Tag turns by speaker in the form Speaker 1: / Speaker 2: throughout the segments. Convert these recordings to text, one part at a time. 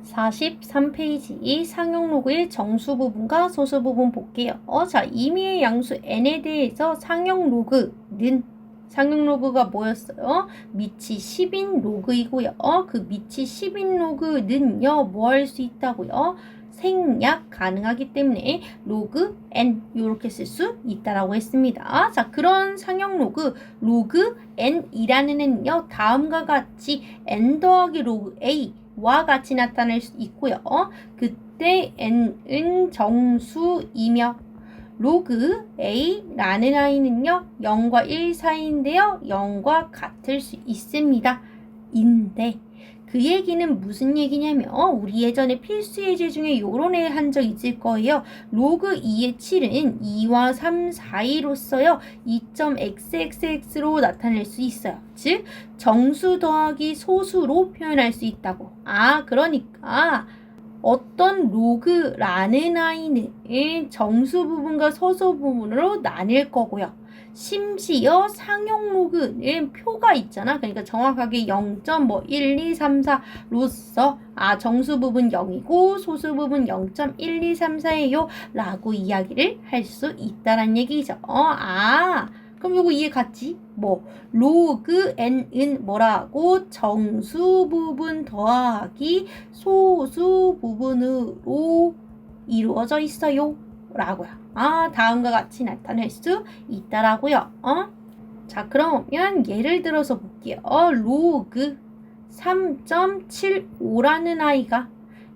Speaker 1: 43페이지 상용 로그의 정수 부분과 소수 부분 볼게요. 자, 임의의 양수 n에 대해서 상용 로그가 뭐였어요? 밑이 10인 로그이고요. 그 밑이 10인 로그는요, 뭐 할 수 있다고요? 생략 가능하기 때문에 로그 n 이렇게 쓸 수 있다라고 했습니다. 자, 그런 상용 로그 n이라는 애는요, 다음과 같이 n 더하기 로그 a와 같이 나타낼 수 있고요. 그때 n은 정수이며 로그 a라는 아이는요, 0과 1 사이인데요, 0과 같을 수 있습니다. 인데 그 얘기는 무슨 얘기냐면 우리 예전에 필수 예제 중에 요런 애 한 적 있을 거예요. 로그 2의 7은 2와 3 사이로서요 2.xxx로 나타낼 수 있어요. 즉 정수 더하기 소수로 표현할 수 있다고. 그러니까 어떤 로그라는 아이는 정수 부분과 소수 부분으로 나뉠 거고요. 심지어 상용 로그는 표가 있잖아. 그러니까 정확하게 0.1234로서 정수 부분 0이고 소수 부분 0.1234예요 라고 이야기를 할 수 있다란 얘기죠. 그럼 요거 이해 갔지? 로그 n은 뭐라고? 정수 부분 더하기 소수 부분으로 이루어져 있어요 라고요. 다음과 같이 나타낼 수 있다라고요. 자, 그러면 예를 들어서 볼게요. 로그 3.75라는 아이가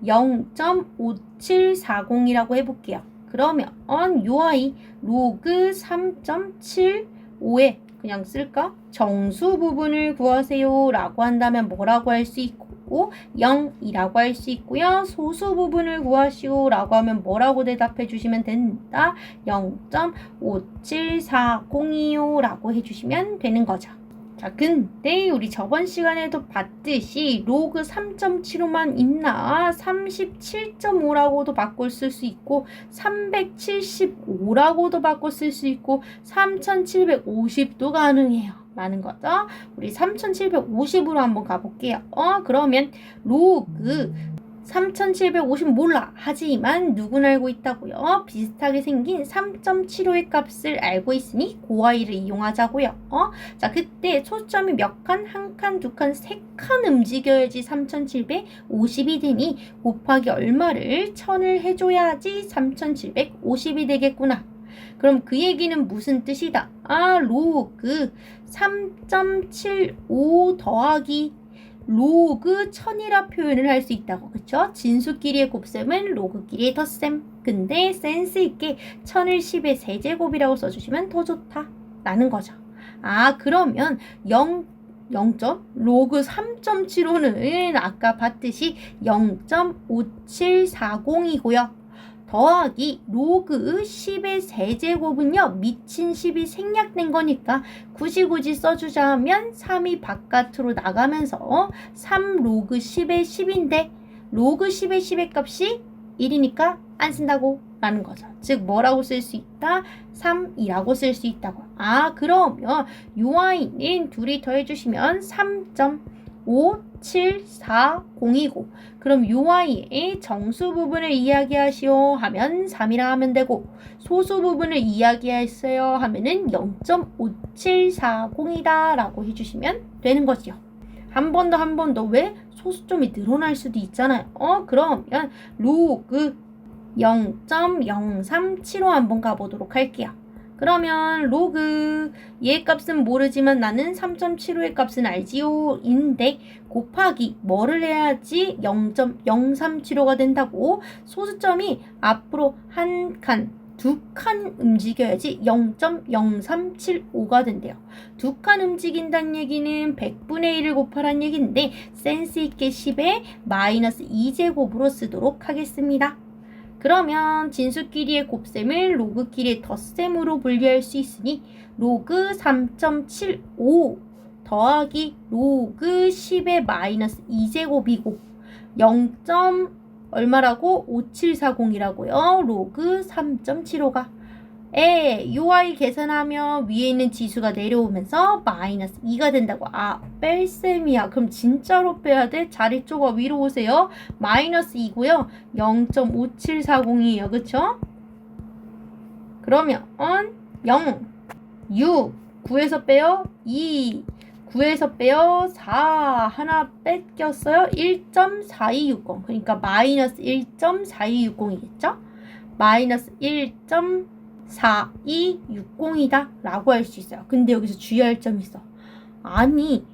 Speaker 1: 0.5740이라고 해볼게요. 그러면 요 아이 로그 3.75에 그냥 쓸까? 정수 부분을 구하세요 라고 한다면 뭐라고 할 수 있고 0이라고 할 수 있고요. 소수 부분을 구하시오 라고 하면 뭐라고 대답해 주시면 된다. 0.5740이요 라고 해주시면 되는 거죠. 자, 근데 우리 저번 시간에도 봤듯이 로그 3.75만 있나 37.5라고도 바꿔 쓸 수 있고 375라고도 바꿔 쓸 수 있고 3750도 가능해요 라는 거죠. 우리 3750으로 한번 가볼게요. 그러면 로그 3750 몰라. 하지만 누구는 알고 있다고요? 비슷하게 생긴 3.75의 값을 알고 있으니 그 아이를 이용하자고요. 자, 그때 초점이 몇 칸? 한 칸, 두 칸, 세 칸 움직여야지 3750이 되니 곱하기 얼마를 1000을 해줘야지 3750이 되겠구나. 그럼 그 얘기는 무슨 뜻이다? 로그 3.75 더하기 로그 1000이라 표현을 할 수 있다고. 그쵸? 진수끼리의 곱셈은 로그끼리의 덧셈. 근데 센스 있게 1000을 10의 세제곱이라고 써주시면 더 좋다 라는 거죠. 그러면 로그 3.75는 아까 봤듯이 0.5740이고요. 더하기 로그 10의 세제곱은요, 미친 10이 생략된 거니까 굳이 써주자면 3이 바깥으로 나가면서 3 로그 10의 10인데 로그 10의 10의 값이 1이니까 안 쓴다고 라는 거죠. 즉 뭐라고 쓸 수 있다? 3이라고 쓸 수 있다고. 그러면 요 아이는 둘이 더해주시면 3.5740이고 그럼 요 아이의 정수 부분을 이야기하시오 하면 3이라 하면 되고 소수 부분을 이야기했어요 하면은 0.5740이다 라고 해주시면 되는 거지요. 한 번 더 왜? 소수점이 늘어날 수도 있잖아요. 그러면 로그 0.0375 한번 가보도록 할게요. 그러면 로그 얘 값은 모르지만 나는 3.75의 값은 알지요 인데 곱하기 뭐를 해야지 0.0375가 된다고? 소수점이 앞으로 한 칸, 두 칸 움직여야지 0.0375가 된대요. 두 칸 움직인다는 얘기는 100분의 1을 곱하라는 얘기인데 센스 있게 10에 마이너스 2제곱으로 쓰도록 하겠습니다. 그러면 진수끼리의 곱셈을 로그끼리의 덧셈으로 분리할 수 있으니 로그 3.75 더하기 로그 10의 마이너스 2제곱이고 0. 얼마라고? 5740이라고요. 로그 3.75가 요 아이 계산하면 위에 있는 지수가 내려오면서 마이너스 2가 된다고. 아, 뺄셈이야. 그럼 진짜로 빼야 돼? 자리 쪼가 위로 오세요. 마이너스 2고요. 0.5740이에요. 그쵸? 그러면 0, 6, 9에서 빼요. 2, 9에서 빼요. 4, 하나 뺏겼어요. 1.4260. 그러니까 마이너스 1.4260이겠죠? 마이너스 1.4260이다 라고 할 수 있어요. 근데 여기서 주의할 점이 있어. 아니,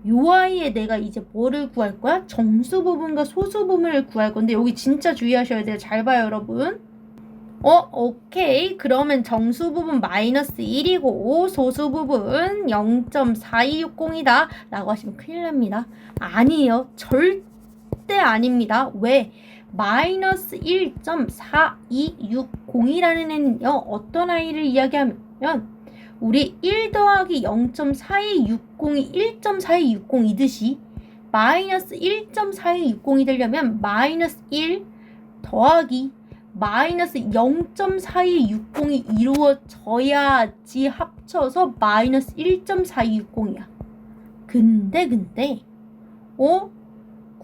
Speaker 1: 요 아이에 내가 이제 뭐를 구할 거야? 정수 부분과 소수 부분을 구할 건데 여기 진짜 주의하셔야 돼요. 잘 봐요, 여러분. 오케이. 그러면 정수 부분 마이너스 1이고 소수 부분 0.4260이다 라고 하시면 큰일 납니다. 아니에요. 절대 아닙니다. 왜? 마이너스 1.4260이라는 애는요. 어떤 아이를 이야기하면 우리 1 더하기 0.4260이 1.4260이듯이 마이너스 1.4260이 되려면 마이너스 1 더하기 마이너스 0.4260이 이루어져야지 합쳐서 마이너스 1.4260이야. 근데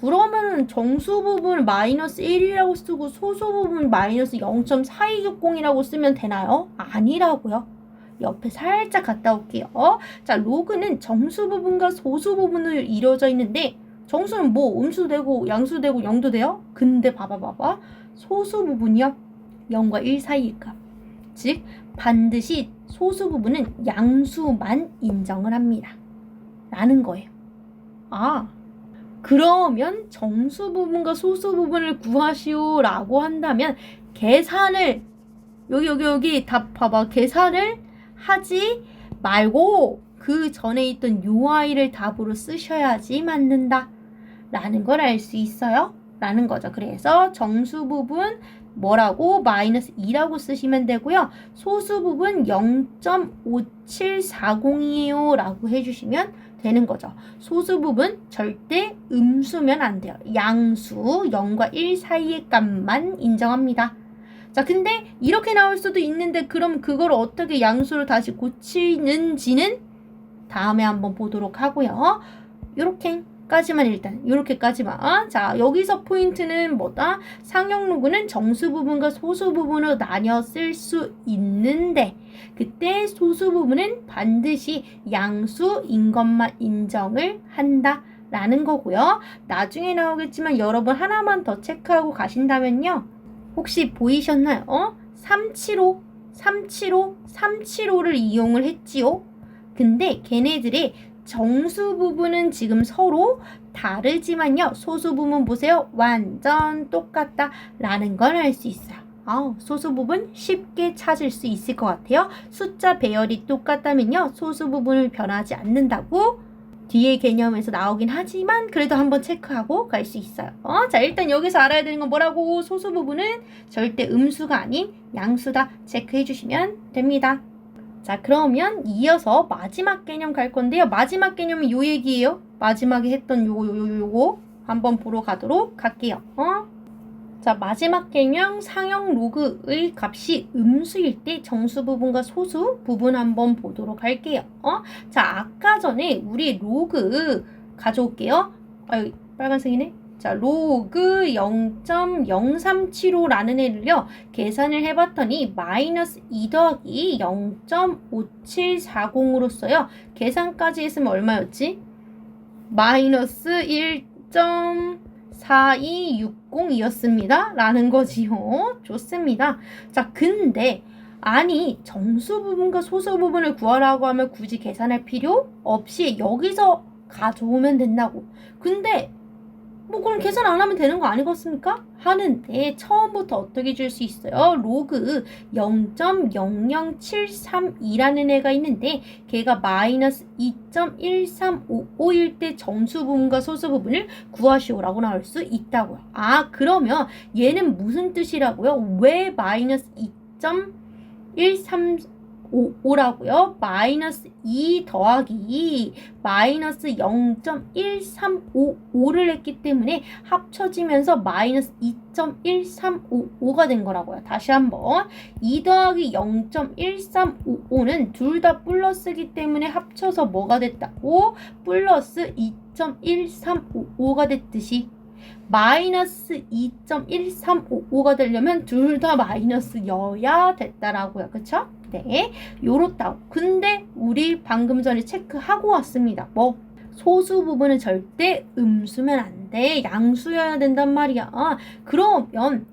Speaker 1: 그러면 정수 부분 마이너스 1이라고 쓰고 소수 부분 마이너스 0.4260이라고 쓰면 되나요? 아니라고요. 옆에 살짝 갔다 올게요. 자, 로그는 정수 부분과 소수 부분으로 이루어져 있는데 정수는 뭐 음수도 되고 양수도 되고 0도 돼요? 근데 봐봐. 소수 부분이요. 0과 1 사이일 값. 즉 반드시 소수 부분은 양수만 인정을 합니다. 라는 거예요. 아, 그러면 정수 부분과 소수 부분을 구하시오 라고 한다면 계산을 여기 답 봐봐. 계산을 하지 말고 그 전에 있던 요 아이를 답으로 쓰셔야지 맞는다 라는 걸 알 수 있어요. 라는 거죠. 그래서 정수 부분 뭐라고? 마이너스 2라고 쓰시면 되고요. 소수 부분 0.5740이에요 라고 해주시면 되는 거죠. 소수 부분 절대 음수면 안 돼요. 양수 0과 1 사이의 값만 인정합니다. 자, 근데 이렇게 나올 수도 있는데 그럼 그걸 어떻게 양수로 다시 고치는지는 다음에 한번 보도록 하고요. 요렇게까지만 일단 요렇게까지만. 자, 여기서 포인트는 뭐다? 상형 로그는 정수 부분과 소수 부분으로 나뉘어 쓸 수 있는데 그때 소수 부분은 반드시 양수인 것만 인정을 한다 라는 거고요. 나중에 나오겠지만 여러분 하나만 더 체크하고 가신다면요. 혹시 보이셨나요? 375를 이용을 했지요. 근데 걔네들의 정수 부분은 지금 서로 다르지만요. 소수 부분 보세요. 완전 똑같다 라는 걸 알 수 있어요. 소수 부분 쉽게 찾을 수 있을 것 같아요. 숫자 배열이 똑같다면요. 소수 부분을 변하지 않는다고 뒤에 개념에서 나오긴 하지만 그래도 한번 체크하고 갈 수 있어요. 자, 일단 여기서 알아야 되는 건 뭐라고? 소수 부분은 절대 음수가 아닌 양수다 체크해 주시면 됩니다. 자, 그러면 이어서 마지막 개념 갈 건데요. 마지막 개념이 요 얘기예요. 마지막에 했던 요거 한번 보러 가도록 할게요. 자, 마지막 개념 상형 로그의 값이 음수일 때 정수 부분과 소수 부분 한번 보도록 할게요. 자, 아까 전에 우리 로그 가져올게요. 빨간색이네. 자, 로그 0.0375라는 애를요, 계산을 해봤더니 마이너스 2 더하기 0.5740으로써요. 계산까지 했으면 얼마였지? 마이너스 1.4260이었습니다. 라는 거지요. 좋습니다. 자, 근데 아니 정수 부분과 소수 부분을 구하라고 하면 굳이 계산할 필요 없이 여기서 가져오면 된다고. 근데 뭐 그럼 계산 안 하면 되는 거 아니겠습니까? 하는데 처음부터 어떻게 줄 수 있어요? 로그 0.00732라는 애가 있는데 걔가 마이너스 2.1355일 때 정수 부분과 소수 부분을 구하시오라고 나올 수 있다고요. 그러면 얘는 무슨 뜻이라고요? 왜 마이너스 2.13 5라고요. 마이너스 2 더하기 마이너스 0.1355를 했기 때문에 합쳐지면서 마이너스 2.1355가 된 거라고요. 다시 한번 2 더하기 0.1355는 둘 다 플러스이기 때문에 합쳐서 뭐가 됐다고? 플러스 2.1355가 됐듯이 마이너스 2.1355가 되려면 둘 다 마이너스여야 됐다라고요. 그쵸? 네, 요렇다고. 근데 우리 방금 전에 체크하고 왔습니다. 뭐? 소수 부분은 절대 음수면 안 돼. 양수여야 된단 말이야. 그러면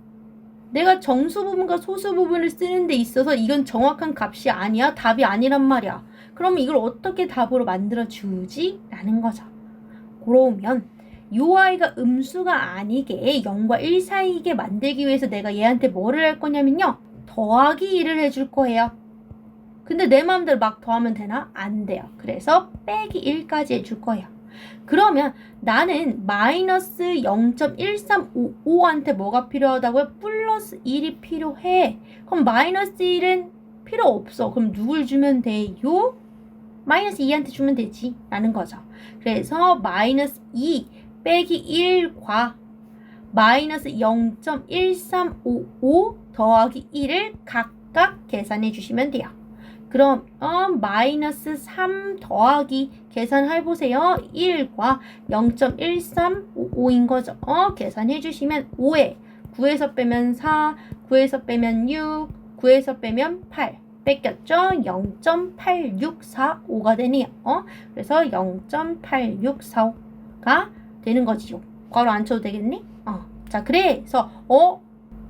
Speaker 1: 내가 정수 부분과 소수 부분을 쓰는 데 있어서 이건 정확한 값이 아니야. 답이 아니란 말이야. 그러면 이걸 어떻게 답으로 만들어주지? 라는 거죠. 그러면 요 아이가 음수가 아니게 0과 1 사이게 만들기 위해서 내가 얘한테 뭐를 할 거냐면요. 더하기 1을 해줄 거예요. 근데 내 마음대로 막 더하면 되나? 안 돼요. 그래서 빼기 1까지 해줄 거예요. 그러면 나는 마이너스 0.1355한테 뭐가 필요하다고요? 플러스 1이 필요해. 그럼 마이너스 1은 필요 없어. 그럼 누굴 주면 돼요? 마이너스 2한테 주면 되지. 라는 거죠. 그래서 마이너스 2 빼기 1과 마이너스 0.1355 더하기 1을 각각 계산해 주시면 돼요. 그럼 마이너스 3 더하기 계산해보세요. 1과 0.1355인 거죠. 계산해 주시면 5에 9에서 빼면 4, 9에서 빼면 6, 9에서 빼면 8 뺏겼죠? 0.8645가 되네요. 그래서 0.8645가 되는 거지요. 괄호 안 쳐도 되겠니? 자, 그래서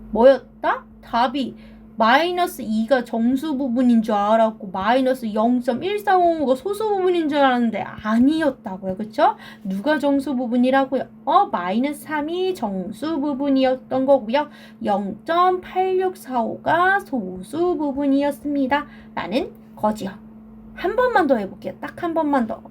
Speaker 1: 뭐였다? 답이 마이너스 2가 정수 부분인 줄 알았고 마이너스 0.135가 소수 부분인 줄 알았는데 아니었다고요. 그쵸? 누가 정수 부분이라고요? 마이너스 3이 정수 부분이었던 거고요. 0.8645가 소수 부분이었습니다. 라는 거지요. 한 번만 더 해볼게요. 딱 한 번만 더.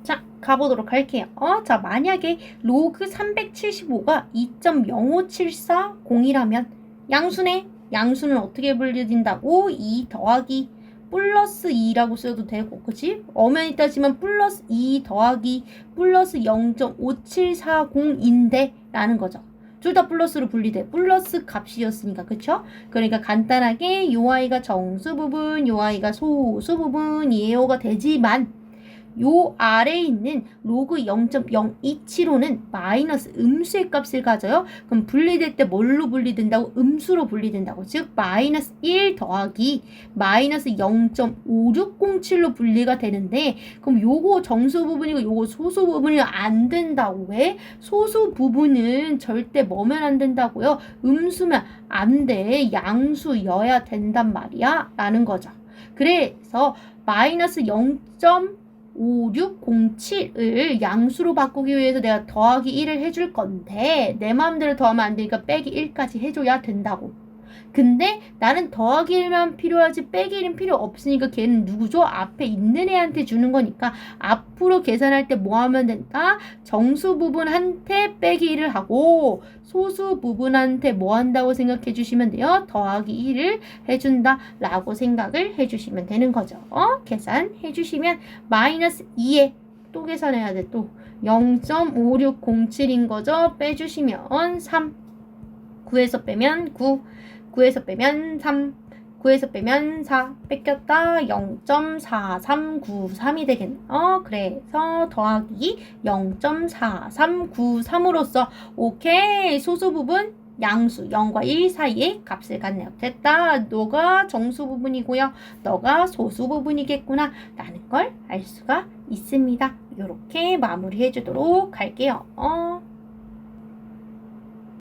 Speaker 1: 자, 가보도록 할게요. 자, 만약에 로그 375가 2.05740이라면 양수네. 양수는 어떻게 분류된다고? 2 더하기 플러스 2라고 써도 되고, 그치? 엄연히 따지면 플러스 2 더하기 플러스 0.5740인데 라는 거죠. 둘 다 플러스로 분리돼. 플러스 값이었으니까, 그쵸? 그러니까 간단하게 요 아이가 정수 부분, 요 아이가 소수 부분이에요가 되지만 요 아래에 있는 로그 0.027호는 마이너스 음수의 값을 가져요. 그럼 분리될 때 뭘로 분리된다고? 음수로 분리된다고. 즉 마이너스 1 더하기 마이너스 0.5607로 분리가 되는데 그럼 요거 정수 부분이고 요거 소수 부분이 안 된다고. 왜? 소수 부분은 절대 뭐면 안 된다고요? 음수면 안 돼. 양수여야 된단 말이야. 라는 거죠. 그래서 마이너스 0.5607을 양수로 바꾸기 위해서 내가 더하기 1을 해줄 건데 내 마음대로 더하면 안 되니까 빼기 1까지 해줘야 된다고. 근데 나는 더하기 1만 필요하지 빼기 1은 필요 없으니까 걔는 누구죠? 앞에 있는 애한테 주는 거니까 앞으로 계산할 때 뭐 하면 된다? 정수 부분한테 빼기 1을 하고 소수 부분한테 뭐 한다고 생각해 주시면 돼요? 더하기 1을 해준다 라고 생각을 해주시면 되는 거죠. 계산해 주시면 마이너스 2에 또 계산해야 돼. 또 0.5607인 거죠. 빼주시면 3 9에서 빼면 9 9에서 빼면 3 9에서 빼면 4 뺏겼다 0.4393이 되겠네요. 그래서 더하기 0.4393으로써 오케이 소수 부분 양수 0과 1 사이의 값을 갖네요. 됐다. 너가 정수 부분이고요. 너가 소수 부분이겠구나 라는 걸 알 수가 있습니다. 이렇게 마무리해 주도록 할게요.